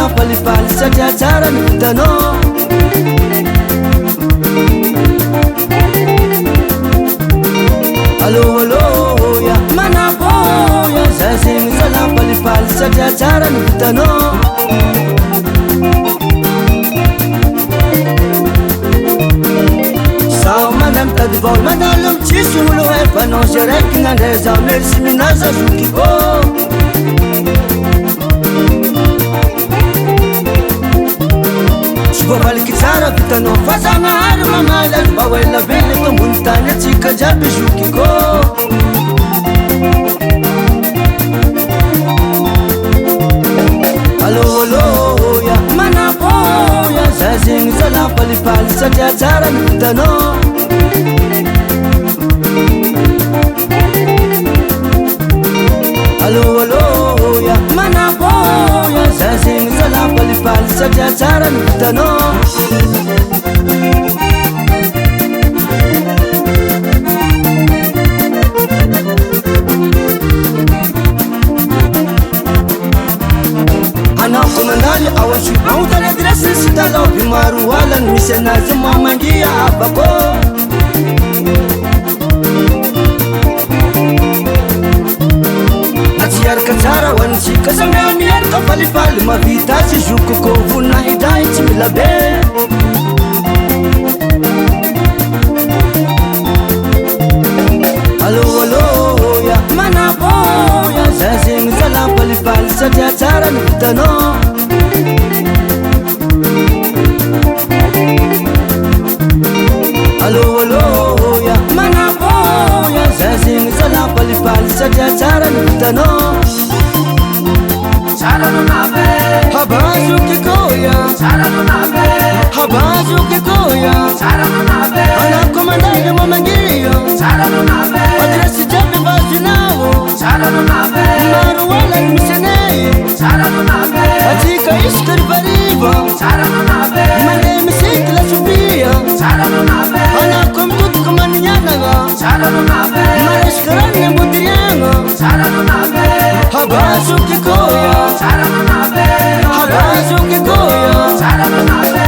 salampalipaly satria tsara ny vitanao. Allo allo ya manapoya zay zegny salampalipaly satria tsara ny vitanao. Sao mandam mitady vola mandalo amy tsisy olo efanao ze raiky nandray zaho merci minazy azokiko. Tsy voavaliky tsara vitanao fa zagnahary mamaly azy mba hoela vely eto ambony tany atsika jiaby zokiko. Allo allo ya manapoya zay zegny salampalipaly satria tsara ny vitanao. Allo allo ya manapoya zay zegny salampalipaly satria tsara ny vitanao. Anao komandaly ao ansy aontany adresy sy STALOVE maro alany misy anazy mamangia abako. Natsiaraka tsara ho antsika samia miaraka falifaly mavita azy zokoko vonina hidray tsy mila be. Allo allo ya manapoya zay zegny salampalipaly satria tsara ny vitanao. Allo allo ya manapoya zay zegny salampalipaly satria tsara ny vitanao. Tsara no nave habazokiko ya tsara no nave habazokiko ya tsara no nave anako mandaly mamangia tsara no nave adresy jiaby vazinao tsara no nave maro alany misy anay tsara no nave atsika isaka rivariva tsara no nave mandeha musique lasopia tsara no nave anako mitodiko manianagna tsara no nave maresaka rany ambodiriagna tsara no nave habazokiko ya tsara no nave habazokiko ya tsara no nave.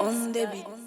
On the beat.